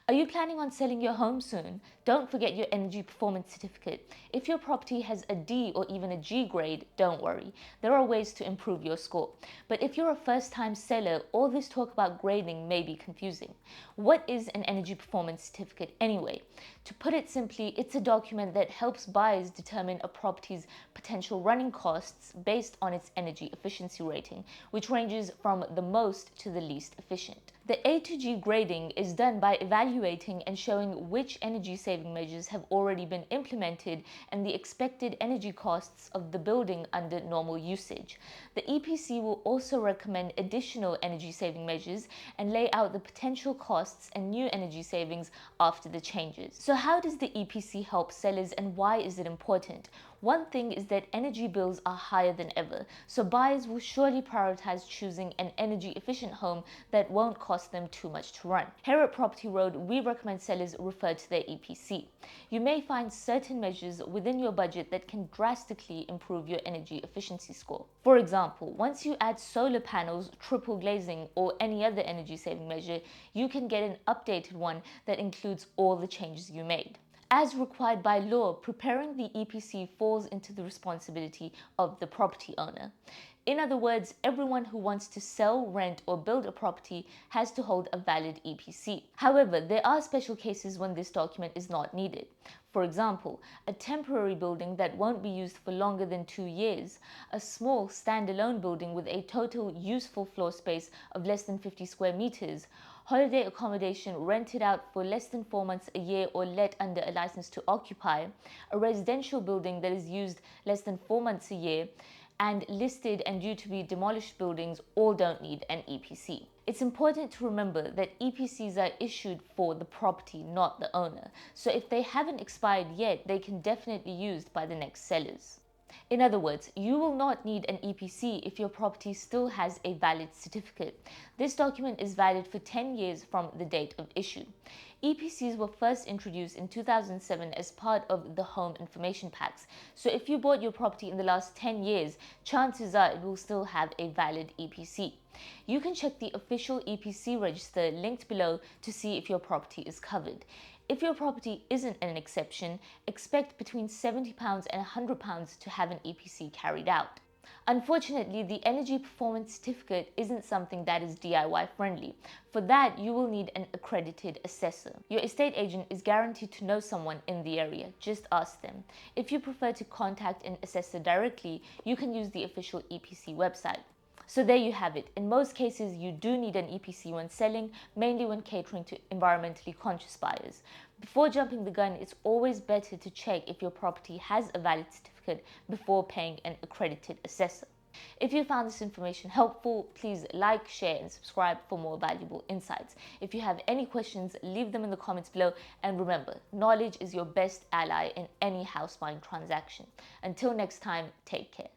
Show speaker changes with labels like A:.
A: Are you planning on selling your home soon? Don't forget your energy performance certificate. If your property has a D or even a G grade, don't worry. There are ways to improve your score. But if you're a first-time seller, all this talk about grading may be confusing. What is an energy performance certificate anyway? To put it simply, it's a document that helps buyers determine a property's potential running costs based on its energy efficiency rating, which ranges from the most to the least efficient. The A to G grading is done by evaluating and showing which energy saving measures have already been implemented and the expected energy costs of the building under normal usage. The EPC will also recommend additional energy saving measures and lay out the potential costs and new energy savings after the changes. So how does the EPC help sellers and why is it important? One thing is that energy bills are higher than ever, so buyers will surely prioritize choosing an energy efficient home that won't cost them too much to run. Here at Property Road, we recommend sellers refer to their EPC. You may find certain measures within your budget that can drastically improve your energy efficiency score. For example, once you add solar panels, triple glazing, or any other energy saving measure, you can get an updated one that includes all the changes you made. As required by law, preparing the EPC falls into the responsibility of the property owner. In other words, everyone who wants to sell, rent, or build a property has to hold a valid EPC. However, there are special cases when this document is not needed. For example, a temporary building that won't be used for longer than 2 years, a small standalone building with a total useful floor space of less than 50 square meters, holiday accommodation rented out for less than 4 months a year or let under a license to occupy, a residential building that is used less than 4 months a year, and listed and due to be demolished buildings all don't need an EPC. It's important to remember that EPCs are issued for the property, not the owner. So if they haven't expired yet, they can definitely be used by the next sellers. In other words, you will not need an EPC if your property still has a valid certificate. This document is valid for 10 years from the date of issue. EPCs were first introduced in 2007 as part of the Home Information Packs. So if you bought your property in the last 10 years, chances are it will still have a valid EPC. You can check the official EPC register linked below to see if your property is covered. If your property isn't an exception, expect between £70 and £100 to have an EPC carried out. Unfortunately, the energy performance certificate isn't something that is DIY friendly. For that, you will need an accredited assessor. Your estate agent is guaranteed to know someone in the area. Just ask them. If you prefer to contact an assessor directly, you can use the official EPC website. So there you have it. In most cases, you do need an EPC when selling, mainly when catering to environmentally conscious buyers. Before jumping the gun, it's always better to check if your property has a valid certificate before paying an accredited assessor. If you found this information helpful, please like, share, and subscribe for more valuable insights. If you have any questions, leave them in the comments below. And remember, knowledge is your best ally in any house buying transaction. Until next time, take care.